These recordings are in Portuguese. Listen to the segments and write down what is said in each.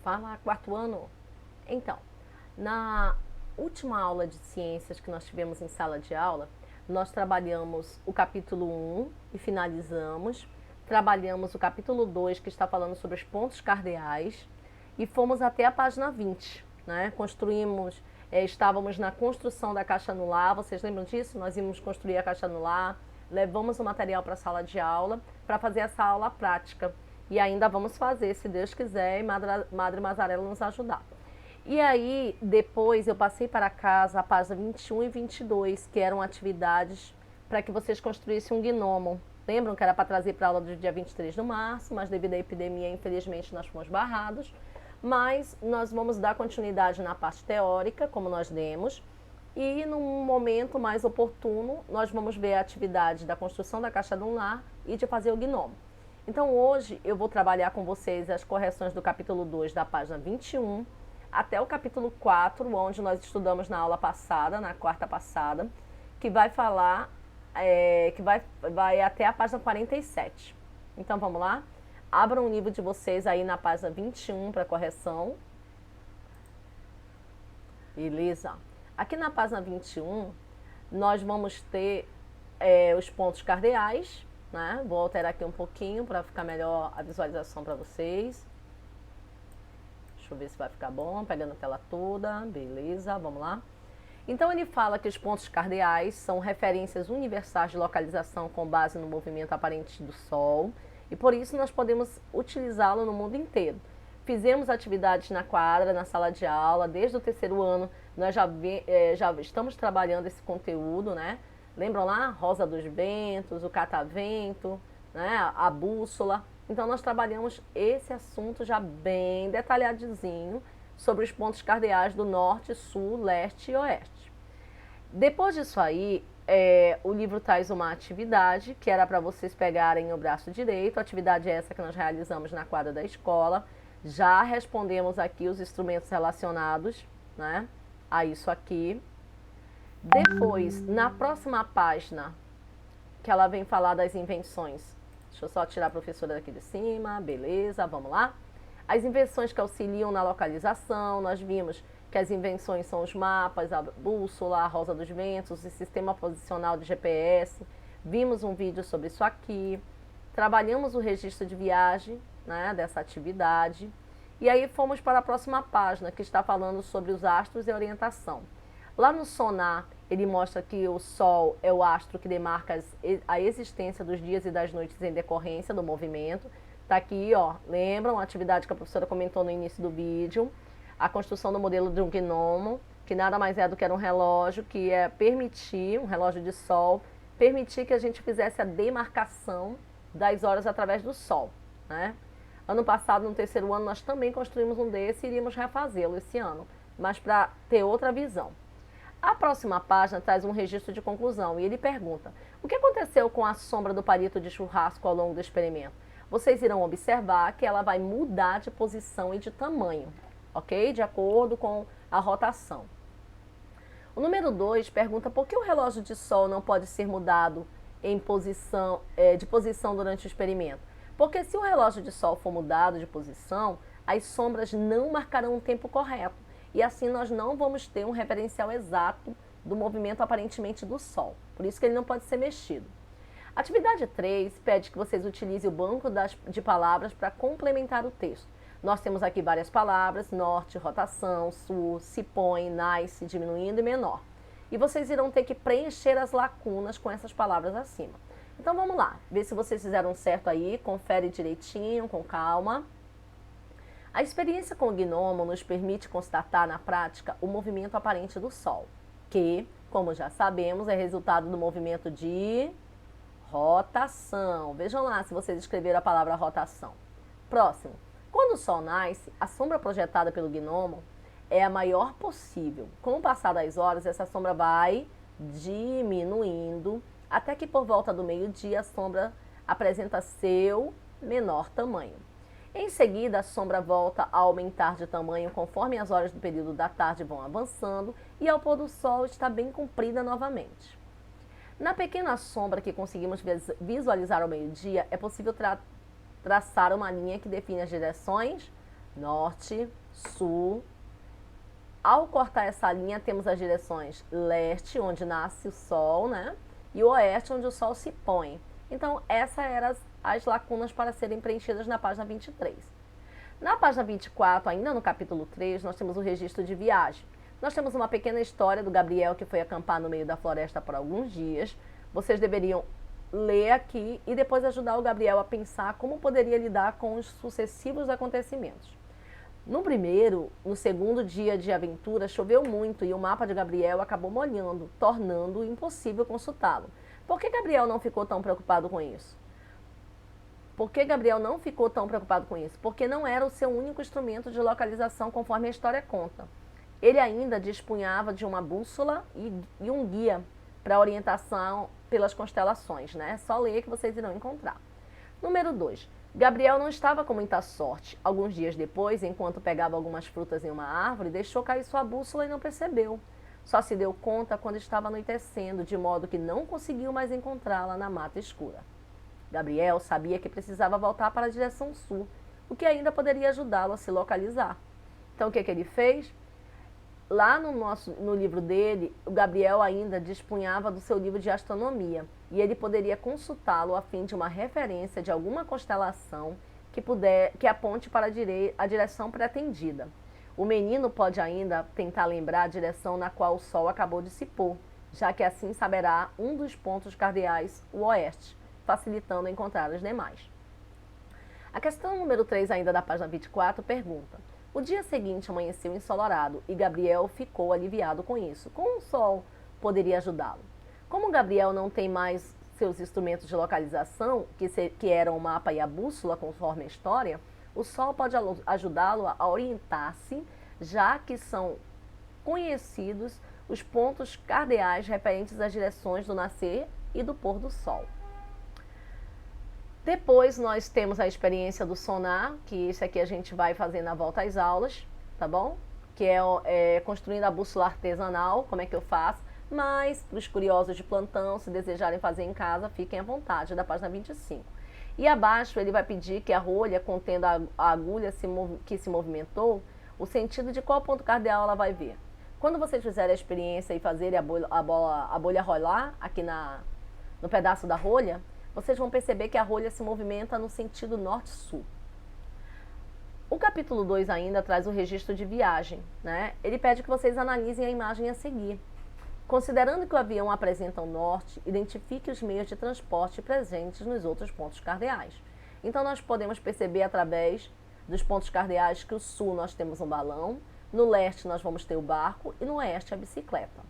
Fala, quarto ano. Então, na última aula de ciências que nós tivemos em sala de aula, nós trabalhamos o capítulo 1 e finalizamos. Trabalhamos o capítulo 2, que está falando sobre os pontos cardeais, e fomos até a página 20, né? Estávamos na construção da caixa anular, vocês lembram disso? Nós íamos construir a caixa anular, levamos o material para a sala de aula para fazer essa aula prática. E ainda vamos fazer, se Deus quiser, e Madre Mazarela nos ajudar. E aí, depois eu passei para casa a página 21 e 22, que eram atividades para que vocês construíssem um gnomo. Lembram que era para trazer para a aula do dia 23 de março, mas devido à epidemia, infelizmente, nós fomos barrados. Mas nós vamos dar continuidade na parte teórica, como nós demos, e num momento mais oportuno, nós vamos ver a atividade da construção da caixa anular e de fazer o gnomo. Então hoje eu vou trabalhar com vocês as correções do capítulo 2 da página 21 até o capítulo 4, onde nós estudamos na aula passada, na quarta passada, que vai falar, que vai até a página 47. Então vamos lá? Abram o livro de vocês aí na página 21 para correção. Beleza? Aqui na página 21, nós vamos ter os pontos cardeais, né? Vou alterar aqui um pouquinho para ficar melhor a visualização para vocês. Deixa eu ver se vai ficar bom, pegando a tela toda, beleza, vamos lá. Então ele fala que os pontos cardeais são referências universais de localização com base no movimento aparente do Sol, e por isso nós podemos utilizá-lo no mundo inteiro. Fizemos atividades na quadra, na sala de aula, desde o terceiro ano, nós já estamos trabalhando esse conteúdo, né? Lembram lá? Rosa dos Ventos, o catavento, né? A bússola. Então nós trabalhamos esse assunto já bem detalhadinho sobre os pontos cardeais do norte, sul, leste e oeste. Depois disso aí, o livro traz uma atividade que era para vocês pegarem o braço direito. A atividade é essa que nós realizamos na quadra da escola. Já respondemos aqui os instrumentos relacionados, né, a isso aqui. Depois, na próxima página, que ela vem falar das invenções. Deixa eu só tirar a professora daqui de cima, beleza, vamos lá. As invenções que auxiliam na localização, nós vimos que as invenções são os mapas, a bússola, a rosa dos ventos, o sistema posicional de GPS. Vimos um vídeo sobre isso aqui. Trabalhamos o registro de viagem, né, dessa atividade. E aí fomos para a próxima página, que está falando sobre os astros e orientação. Lá no sonar, ele mostra que o Sol é o astro que demarca a existência dos dias e das noites em decorrência do movimento. Tá aqui, ó, lembram a atividade que a professora comentou no início do vídeo, a construção do modelo de um gnomo, que nada mais é do que era um relógio que ia permitir, um relógio de sol, permitir que a gente fizesse a demarcação das horas através do Sol, né? Ano passado, no terceiro ano, nós também construímos um desse e iríamos refazê-lo esse ano, mas para ter outra visão. A próxima página traz um registro de conclusão e ele pergunta: o que aconteceu com a sombra do palito de churrasco ao longo do experimento? Vocês irão observar que ela vai mudar de posição e de tamanho, ok? De acordo com a rotação. O número 2 pergunta por que o relógio de sol não pode ser mudado de posição durante o experimento. Porque se o relógio de sol for mudado de posição, as sombras não marcarão o tempo correto. E assim nós não vamos ter um referencial exato do movimento aparentemente do Sol. Por isso que ele não pode ser mexido. Atividade 3 pede que vocês utilizem o banco de palavras para complementar o texto. Nós temos aqui várias palavras: norte, rotação, sul, se põe, nasce, diminuindo e menor. E vocês irão ter que preencher as lacunas com essas palavras acima. Então vamos lá, ver se vocês fizeram certo aí, confere direitinho, com calma. A experiência com o gnomo nos permite constatar na prática o movimento aparente do Sol, que, como já sabemos, é resultado do movimento de rotação. Vejam lá se vocês escreveram a palavra rotação. Próximo. Quando o Sol nasce, a sombra projetada pelo gnomo é a maior possível. Com o passar das horas, essa sombra vai diminuindo, até que por volta do meio-dia a sombra apresenta seu menor tamanho. Em seguida, a sombra volta a aumentar de tamanho conforme as horas do período da tarde vão avançando e ao pôr do sol está bem comprida novamente. Na pequena sombra que conseguimos visualizar ao meio-dia, é possível traçar uma linha que define as direções norte, sul. Ao cortar essa linha, temos as direções leste, onde nasce o sol, né? E o oeste, onde o sol se põe. Então, essas eram as lacunas para serem preenchidas na página 23. Na página 24, ainda no capítulo 3, nós temos o registro de viagem. Nós temos uma pequena história do Gabriel que foi acampar no meio da floresta por alguns dias. Vocês deveriam ler aqui e depois ajudar o Gabriel a pensar como poderia lidar com os sucessivos acontecimentos. No segundo dia de aventura, choveu muito e o mapa de Gabriel acabou molhando, tornando impossível consultá-lo. Por que Gabriel não ficou tão preocupado com isso? Porque não era o seu único instrumento de localização, conforme a história conta. Ele ainda dispunhava de uma bússola e um guia para orientação pelas constelações, né? Só ler que vocês irão encontrar. Número 2. Gabriel não estava com muita sorte. Alguns dias depois, enquanto pegava algumas frutas em uma árvore, deixou cair sua bússola e não percebeu. Só se deu conta quando estava anoitecendo, de modo que não conseguiu mais encontrá-la na mata escura. Gabriel sabia que precisava voltar para a direção sul, o que ainda poderia ajudá-lo a se localizar. Então, o que ele fez? Lá no livro dele, o Gabriel ainda dispunhava do seu livro de astronomia e ele poderia consultá-lo a fim de uma referência de alguma constelação que aponte para a direção pretendida. O menino pode ainda tentar lembrar a direção na qual o sol acabou de se pôr, já que assim saberá um dos pontos cardeais, o oeste, facilitando encontrar os demais. A questão número 3, ainda da página 24, pergunta: o dia seguinte amanheceu ensolarado e Gabriel ficou aliviado com isso. Como o sol poderia ajudá-lo? Como Gabriel não tem mais seus instrumentos de localização, que eram o mapa e a bússola, conforme a história, o sol pode ajudá-lo a orientar-se, já que são conhecidos os pontos cardeais referentes às direções do nascer e do pôr do sol. Depois nós temos a experiência do sonar, que isso aqui a gente vai fazer na volta às aulas, tá bom? Que é construindo a bússola artesanal, como é que eu faço. Mas, para os curiosos de plantão, se desejarem fazer em casa, fiquem à vontade, da página 25. E abaixo ele vai pedir que a rolha contendo a agulha que se movimentou, o sentido de qual ponto cardeal ela vai ver. Quando vocês fizerem a experiência e fazerem a bolha rolar aqui no pedaço da rolha, vocês vão perceber que a rolha se movimenta no sentido norte-sul. O capítulo 2 ainda traz o registro de viagem, né? Ele pede que vocês analisem a imagem a seguir. Considerando que o avião apresenta o norte, identifique os meios de transporte presentes nos outros pontos cardeais. Então, nós podemos perceber através dos pontos cardeais que no sul nós temos um balão, no leste nós vamos ter o barco e no oeste a bicicleta.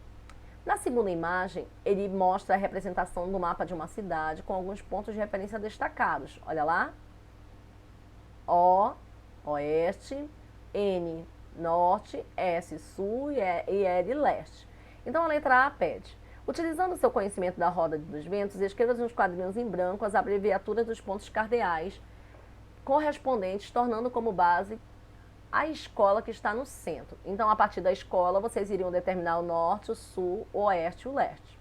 Na segunda imagem, ele mostra a representação do mapa de uma cidade com alguns pontos de referência destacados. Olha lá. O, oeste, N, norte, S, sul e L, leste. Então, a letra A pede: utilizando seu conhecimento da roda dos ventos, escreva nos quadrinhos em branco as abreviaturas dos pontos cardeais correspondentes, tornando como base a escola que está no centro. Então, a partir da escola, vocês iriam determinar o norte, o sul, o oeste e o leste.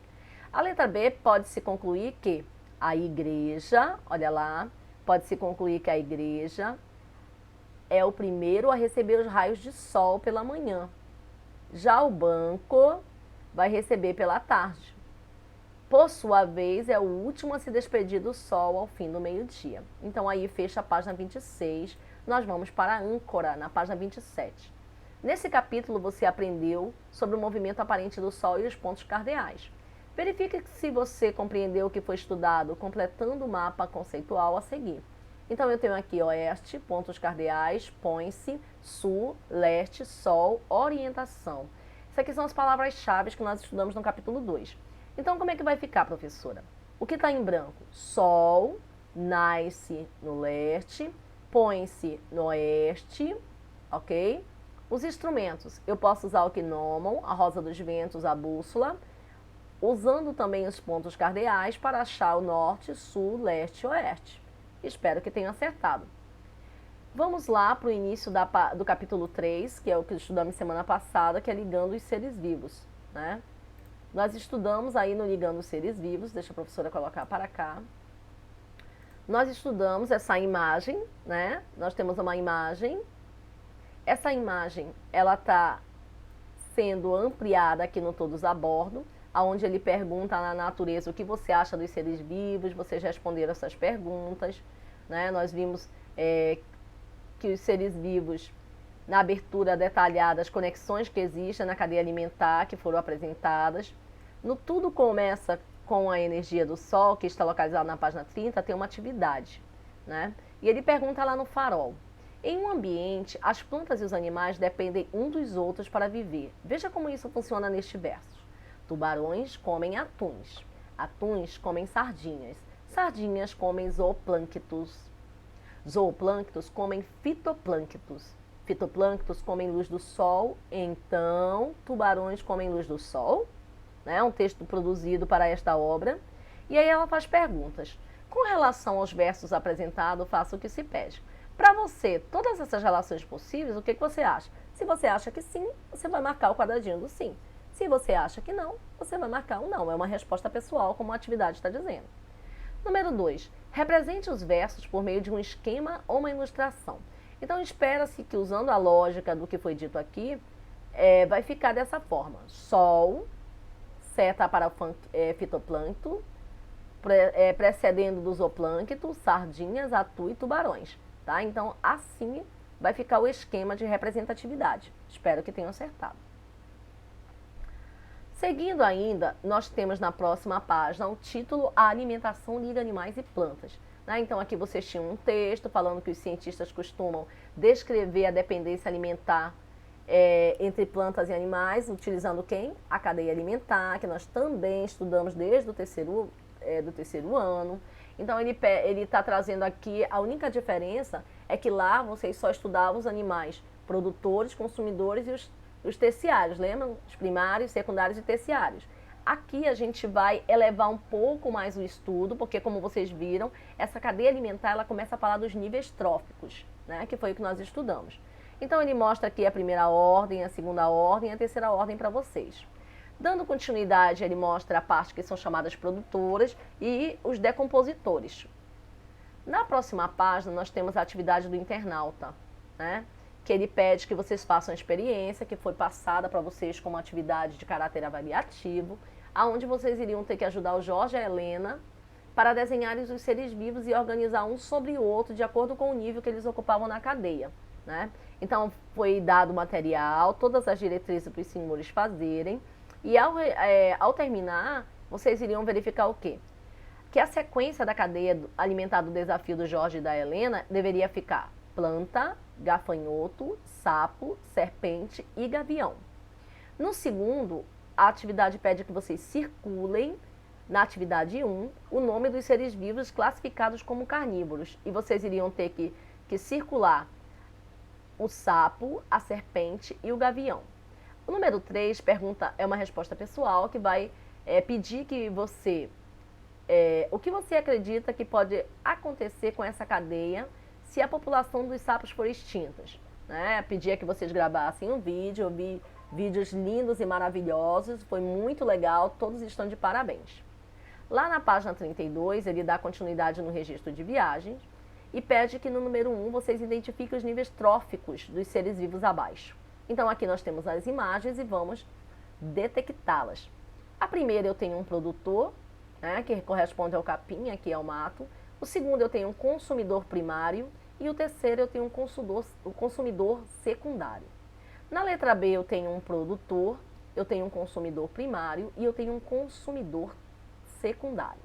A letra B pode-se concluir que a igreja, olha lá, pode-se concluir que a igreja é o primeiro a receber os raios de sol pela manhã. Já o banco vai receber pela tarde. Por sua vez, é o último a se despedir do sol ao fim do meio-dia. Então, aí fecha a página 26. Nós vamos para a âncora, na página 27. Nesse capítulo, você aprendeu sobre o movimento aparente do Sol e os pontos cardeais. Verifique se você compreendeu o que foi estudado, completando o mapa conceitual a seguir. Então, eu tenho aqui oeste, pontos cardeais, põe-se, sul, leste, sol, orientação. Isso aqui são as palavras-chave que nós estudamos no capítulo 2. Então, como é que vai ficar, professora? O que está em branco? Sol, nasce no leste, põe-se no oeste, ok? Os instrumentos, eu posso usar o gnomon, a rosa dos ventos, a bússola, usando também os pontos cardeais para achar o norte, sul, leste e oeste. Espero que tenham acertado. Vamos lá para o início do capítulo 3, que é o que estudamos semana passada, que é ligando os seres vivos, né? Nós estudamos aí no Ligando os Seres Vivos, deixa a professora colocar para cá. Nós estudamos essa imagem, né? Nós temos uma imagem Essa imagem, ela está sendo ampliada aqui no Todos a Bordo, onde ele pergunta na natureza o que você acha dos seres vivos, vocês responderam essas perguntas, né? Nós vimos que os seres vivos, na abertura detalhada, as conexões que existem na cadeia alimentar, que foram apresentadas. No Tudo Começa com a Energia do Sol, que está localizado na página 30, tem uma atividade, né? E ele pergunta lá no farol: em um ambiente, as plantas e os animais dependem um dos outros para viver. Veja como isso funciona neste verso. Tubarões comem atuns. Atuns comem sardinhas. Sardinhas comem zooplânctos. Zooplânctos comem fitoplânctos. Fitoplânctos comem luz do sol. Então, tubarões comem luz do sol. É um texto produzido para esta obra. E aí ela faz perguntas. Com relação aos versos apresentados, faça o que se pede. Para você, todas essas relações possíveis, o que você acha? Se você acha que sim, você vai marcar o quadradinho do sim. Se você acha que não, você vai marcar o não. É uma resposta pessoal, como a atividade está dizendo. Número 2. Represente os versos por meio de um esquema ou uma ilustração. Então, espera-se que, usando a lógica do que foi dito aqui, vai ficar dessa forma. Sol, seta para o fitoplâncton, precedendo do zooplâncton, sardinhas, atu e tubarões. Tá? Então, assim vai ficar o esquema de representatividade. Espero que tenham acertado. Seguindo ainda, nós temos na próxima página o título A Alimentação liga animais e plantas. Né? Então, aqui vocês tinham um texto falando que os cientistas costumam descrever a dependência alimentar entre plantas e animais, utilizando quem? A cadeia alimentar, que nós também estudamos desde o terceiro ano. Então, ele está trazendo aqui, a única diferença é que lá vocês só estudavam os animais produtores, consumidores e os terciários, lembram? Os primários, secundários e terciários. Aqui a gente vai elevar um pouco mais o estudo, porque como vocês viram, essa cadeia alimentar ela começa a falar dos níveis tróficos, né? Que foi o que nós estudamos. Então ele mostra aqui a primeira ordem, a segunda ordem e a terceira ordem para vocês. Dando continuidade, ele mostra a parte que são chamadas produtoras e os decompositores. Na próxima página, nós temos a atividade do internauta, né? Que ele pede que vocês façam a experiência que foi passada para vocês como atividade de caráter avaliativo, aonde vocês iriam ter que ajudar o Jorge e a Helena para desenharem os seres vivos e organizar um sobre o outro de acordo com o nível que eles ocupavam na cadeia, né? Então, foi dado o material, todas as diretrizes para os senhores fazerem, e ao terminar, vocês iriam verificar o quê? Que a sequência da cadeia alimentar do desafio do Jorge e da Helena deveria ficar planta, gafanhoto, sapo, serpente e gavião. No segundo, a atividade pede que vocês circulem, na atividade 1, o nome dos seres vivos classificados como carnívoros. E vocês iriam ter que circular o sapo, a serpente e o gavião. O número 3 é uma resposta pessoal que vai pedir que você... o que você acredita que pode acontecer com essa cadeia se a população dos sapos for extinta, né? Pedia que vocês gravassem um vídeo, eu vi vídeos lindos e maravilhosos, foi muito legal, todos estão de parabéns. Lá na página 32, ele dá continuidade no registro de viagens e pede que no número 1 vocês identifiquem os níveis tróficos dos seres vivos abaixo. Então aqui nós temos as imagens e vamos detectá-las. A primeira eu tenho um produtor, né, que corresponde ao capim, aqui é o mato. O segundo eu tenho um consumidor primário e o terceiro eu tenho um consumidor secundário. Na letra B eu tenho um produtor, eu tenho um consumidor primário e eu tenho um consumidor secundário.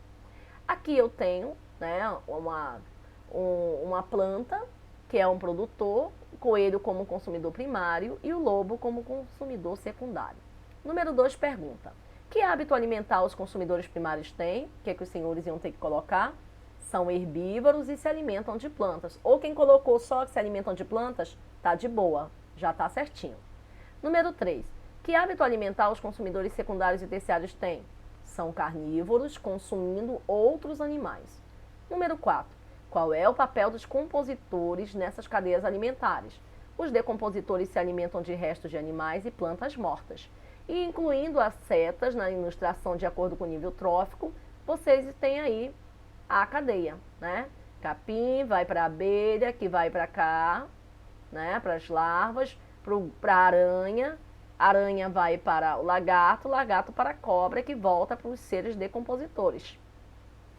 Aqui eu tenho, né, uma planta, que é um produtor, o coelho como consumidor primário e o lobo como consumidor secundário. Número 2 pergunta: que hábito alimentar os consumidores primários têm? O que é que os senhores iam ter que colocar? São herbívoros e se alimentam de plantas. Ou quem colocou só que se alimentam de plantas, tá de boa, já tá certinho. Número 3. Que hábito alimentar os consumidores secundários e terciários têm? São carnívoros, consumindo outros animais. Número 4. Qual é o papel dos compositores nessas cadeias alimentares? Os decompositores se alimentam de restos de animais e plantas mortas. E incluindo as setas na ilustração de acordo com o nível trófico, vocês têm aí a cadeia, né? Capim vai para a abelha, que vai para cá, né, para as larvas, para a aranha vai para o lagarto para a cobra, que volta para os seres decompositores.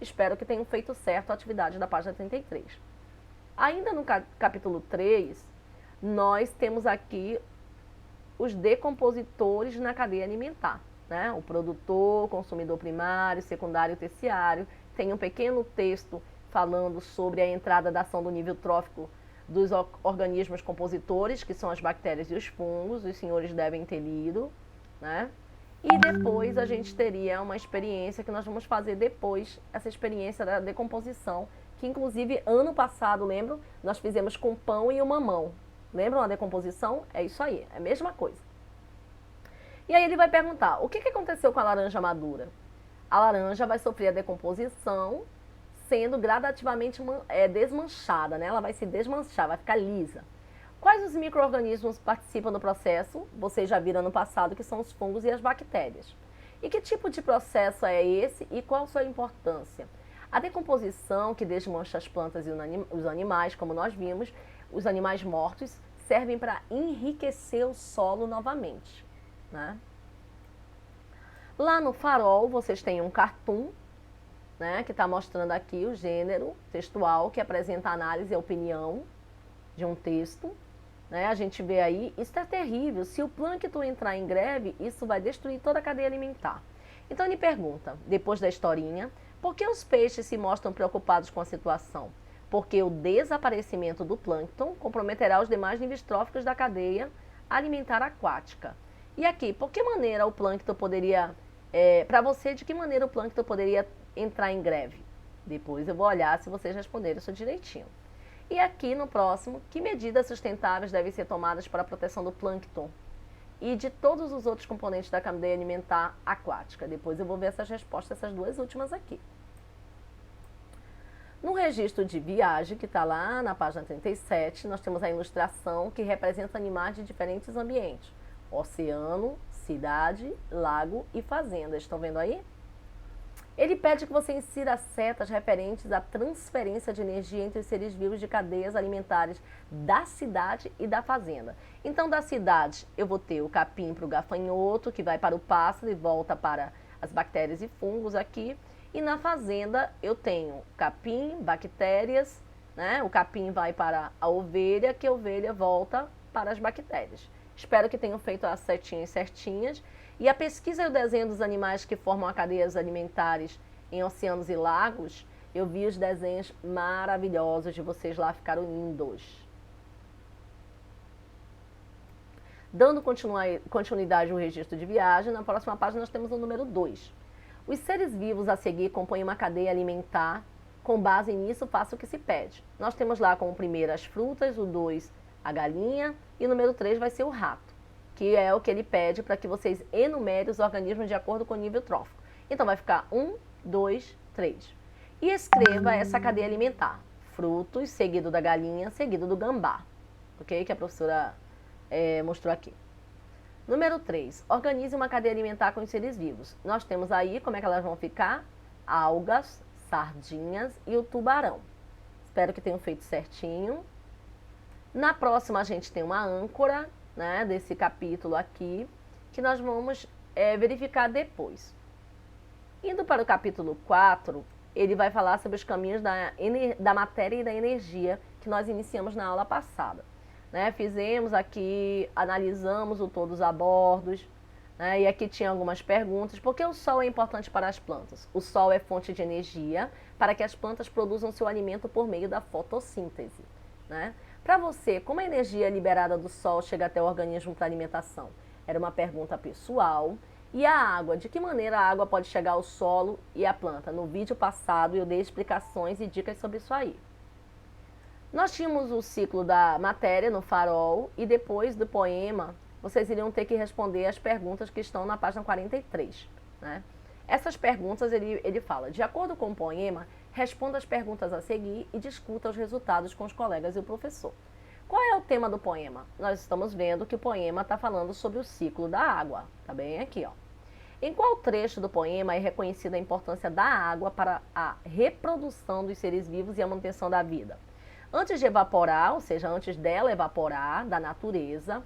Espero que tenham feito certo a atividade da página 33. Ainda no capítulo 3, nós temos aqui os decompositores na cadeia alimentar, né? O produtor, consumidor primário, secundário e terciário. Tem um pequeno texto falando sobre a entrada da ação do nível trófico dos organismos compositores, que são as bactérias e os fungos. Os senhores devem ter lido, né? E depois a gente teria uma experiência que nós vamos fazer depois, essa experiência da decomposição, que inclusive ano passado, lembram? Nós fizemos com pão e o mamão. Lembram a decomposição? É isso aí, é a mesma coisa. E aí ele vai perguntar, o que aconteceu com a laranja madura? A laranja vai sofrer a decomposição, sendo gradativamente desmanchada, né? Ela vai se desmanchar, vai ficar lisa. Quais os micro-organismos participam do processo? Vocês já viram no passado que são os fungos e as bactérias. E que tipo de processo é esse e qual a sua importância? A decomposição, que desmancha as plantas e os animais, como nós vimos, os animais mortos, servem para enriquecer o solo novamente, né? Lá no farol, vocês têm um cartoon, né, que está mostrando aqui o gênero textual, que apresenta a análise e a opinião de um texto. Né? A gente vê aí, isso é terrível, se o plâncton entrar em greve, isso vai destruir toda a cadeia alimentar. Então ele pergunta, depois da historinha, por que os peixes se mostram preocupados com a situação? Porque o desaparecimento do plâncton comprometerá os demais níveis tróficos da cadeia alimentar aquática. E aqui, por que maneira o plâncton poderia, para você, de que maneira o plâncton poderia entrar em greve? Depois eu vou olhar se vocês responderam isso direitinho. E aqui no próximo, que medidas sustentáveis devem ser tomadas para a proteção do plâncton e de todos os outros componentes da cadeia alimentar aquática? Depois eu vou ver essas respostas, essas duas últimas aqui. No registro de viagem, que está lá na página 37, nós temos a ilustração que representa animais de diferentes ambientes. Oceano, cidade, lago e fazenda. Estão vendo aí? Ele pede que você insira setas referentes à transferência de energia entre os seres vivos de cadeias alimentares da cidade e da fazenda. Então, da cidade, eu vou ter o capim para o gafanhoto, que vai para o pássaro e volta para as bactérias e fungos aqui. E na fazenda, eu tenho capim, bactérias, né? O capim vai para a ovelha, que a ovelha volta para as bactérias. Espero que tenham feito as setinhas certinhas. E a pesquisa e o desenho dos animais que formam as cadeias alimentares em oceanos e lagos, eu vi os desenhos maravilhosos de vocês lá, ficaram lindos. Dando continuidade ao registro de viagem, na próxima página nós temos o número 2. Os seres vivos a seguir compõem uma cadeia alimentar. Com base nisso, faça o que se pede. Nós temos lá como primeiro as frutas, o 2 a galinha e o número 3 vai ser o rato, que é o que ele pede para que vocês enumerem os organismos de acordo com o nível trófico. Então vai ficar 1, 2, 3. E escreva essa cadeia alimentar. Frutos, seguido da galinha, seguido do gambá. Ok? Que a professora mostrou aqui. Número 3. Organize uma cadeia alimentar com os seres vivos. Nós temos aí como é que elas vão ficar? Algas, sardinhas e o tubarão. Espero que tenham feito certinho. Na próxima a gente tem uma âncora, né, desse capítulo aqui, que nós vamos verificar depois. Indo para o capítulo 4, ele vai falar sobre os caminhos da matéria e da energia que nós iniciamos na aula passada. Né? Fizemos aqui, analisamos o todos a bordos, né? E aqui tinha algumas perguntas. Por que o sol é importante para as plantas? O sol é fonte de energia para que as plantas produzam seu alimento por meio da fotossíntese. Né? Para você, como a energia liberada do sol chega até o organismo para alimentação? Era uma pergunta pessoal. E a água? De que maneira a água pode chegar ao solo e à planta? No vídeo passado eu dei explicações e dicas sobre isso aí. Nós tínhamos o ciclo da matéria no farol e depois do poema vocês iriam ter que responder as perguntas que estão na página 43. Né? Essas perguntas ele fala, de acordo com o poema, responda as perguntas a seguir e discuta os resultados com os colegas e o professor. Qual é o tema do poema? Nós estamos vendo que o poema está falando sobre o ciclo da água. Está bem aqui, ó. Em qual trecho do poema é reconhecida a importância da água para a reprodução dos seres vivos e a manutenção da vida? Antes de evaporar, ou seja, antes dela evaporar da natureza,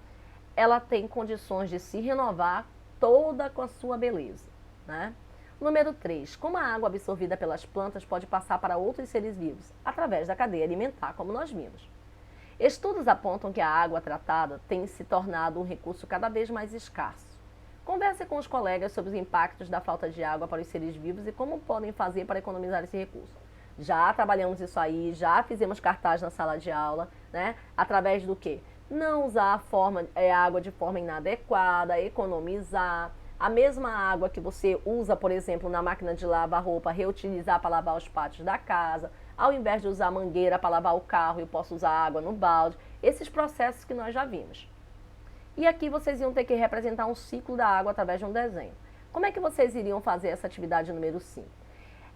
ela tem condições de se renovar toda com a sua beleza, né? Número 3. Como a água absorvida pelas plantas pode passar para outros seres vivos? Através da cadeia alimentar, como nós vimos. Estudos apontam que a água tratada tem se tornado um recurso cada vez mais escasso. Converse com os colegas sobre os impactos da falta de água para os seres vivos e como podem fazer para economizar esse recurso. Já trabalhamos isso aí, já fizemos cartaz na sala de aula, né? Através do quê? Não usar a água de forma inadequada, economizar. A mesma água que você usa, por exemplo, na máquina de lavar roupa, reutilizar para lavar os pátios da casa. Ao invés de usar mangueira para lavar o carro, eu posso usar água no balde. Esses processos que nós já vimos. E aqui vocês iam ter que representar um ciclo da água através de um desenho. Como é que vocês iriam fazer essa atividade número 5?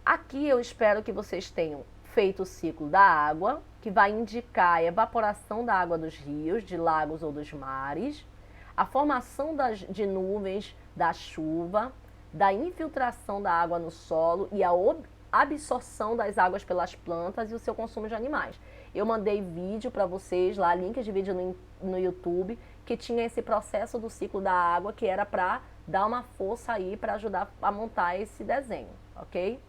Aqui eu espero que vocês tenham feito o ciclo da água, que vai indicar a evaporação da água dos rios, de lagos ou dos mares, a formação de nuvens, da chuva, da infiltração da água no solo e a absorção das águas pelas plantas e o seu consumo de animais. Eu mandei vídeo para vocês lá, links de vídeo no YouTube, que tinha esse processo do ciclo da água, que era para dar uma força aí, para ajudar a montar esse desenho, ok?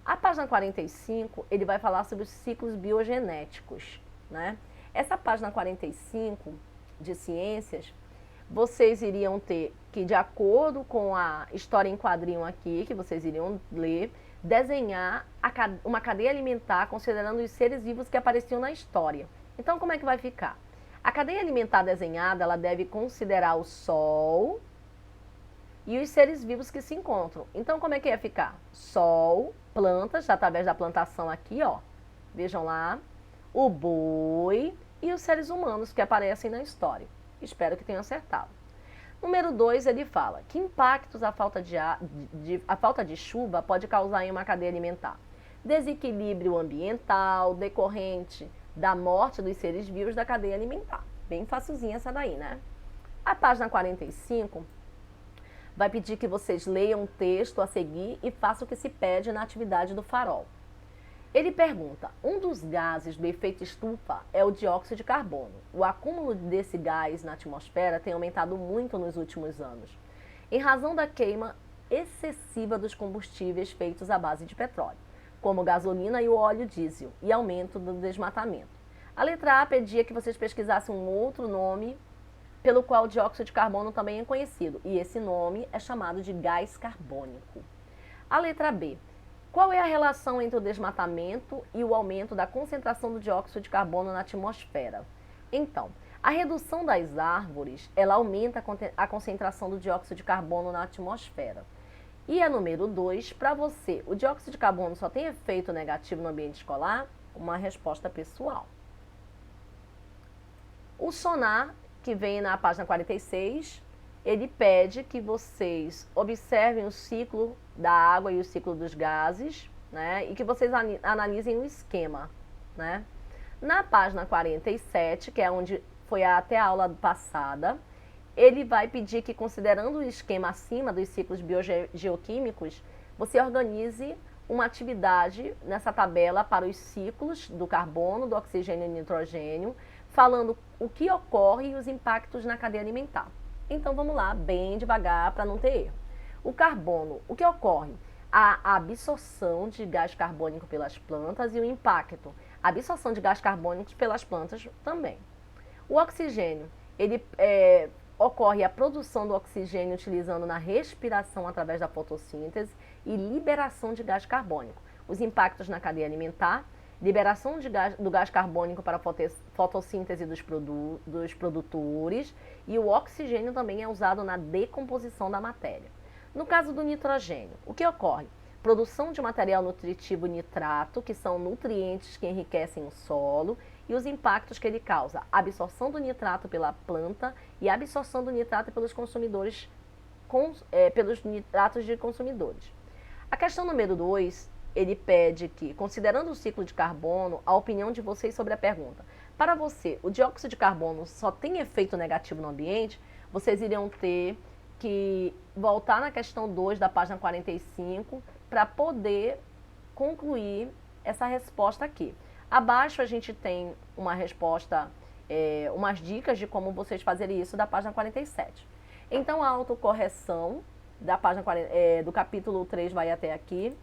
A página 45, ele vai falar sobre os ciclos biogenéticos, né? Essa página 45 de ciências, vocês iriam ter que, de acordo com a história em quadrinho aqui, que vocês iriam ler, desenhar uma cadeia alimentar considerando os seres vivos que apareciam na história. Então, como é que vai ficar? A cadeia alimentar desenhada, ela deve considerar o Sol e os seres vivos que se encontram. Então, como é que ia ficar? Sol, plantas, através da plantação aqui, ó. Vejam lá. O boi e os seres humanos que aparecem na história. Espero que tenham acertado. Número 2, ele fala que impactos a falta de chuva pode causar em uma cadeia alimentar. Desequilíbrio ambiental decorrente da morte dos seres vivos da cadeia alimentar. Bem facilzinha essa daí, né? A página 45 vai pedir que vocês leiam o texto a seguir e façam o que se pede na atividade do farol. Ele pergunta, um dos gases do efeito estufa é o dióxido de carbono. O acúmulo desse gás na atmosfera tem aumentado muito nos últimos anos, em razão da queima excessiva dos combustíveis feitos à base de petróleo, como gasolina e o óleo diesel, e aumento do desmatamento. A letra A pedia que vocês pesquisassem um outro nome pelo qual o dióxido de carbono também é conhecido, e esse nome é chamado de gás carbônico. A letra B. Qual é a relação entre o desmatamento e o aumento da concentração do dióxido de carbono na atmosfera? Então, a redução das árvores, ela aumenta a concentração do dióxido de carbono na atmosfera. E a número 2, para você, o dióxido de carbono só tem efeito negativo no ambiente escolar? Uma resposta pessoal. O SONAR, que vem na página 46, ele pede que vocês observem o ciclo da água e o ciclo dos gases, né? E que vocês analisem o esquema, né? Na página 47, que é onde foi até a aula passada, ele vai pedir que, considerando o esquema acima dos ciclos biogeoquímicos, você organize uma atividade nessa tabela para os ciclos do carbono, do oxigênio e nitrogênio, falando o que ocorre e os impactos na cadeia alimentar. Então vamos lá, bem devagar para não ter erro. O carbono, o que ocorre? A absorção de gás carbônico pelas plantas e o impacto, a absorção de gás carbônico pelas plantas também. O oxigênio, ele ocorre a produção do oxigênio utilizando na respiração através da fotossíntese e liberação de gás carbônico. Os impactos na cadeia alimentar, liberação do gás carbônico para a fotossíntese dos produtores e o oxigênio também é usado na decomposição da matéria. No caso do nitrogênio, o que ocorre? Produção de material nutritivo nitrato, que são nutrientes que enriquecem o solo, e os impactos que ele causa, absorção do nitrato pela planta e absorção do nitrato pelos consumidores, pelos nitratos de consumidores. A questão número 2, ele pede que, considerando o ciclo de carbono, a opinião de vocês sobre a pergunta. Para você, o dióxido de carbono só tem efeito negativo no ambiente? Vocês iriam ter que voltar na questão 2 da página 45 para poder concluir essa resposta aqui. Abaixo a gente tem uma resposta, umas dicas de como vocês fazerem isso da página 47. Então a autocorreção da página do capítulo 3 vai até aqui.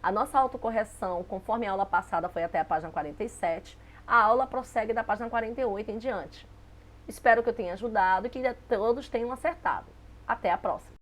A nossa autocorreção, conforme a aula passada, foi até a página 47. A aula prossegue da página 48 em diante. Espero que eu tenha ajudado e que todos tenham acertado. Até a próxima!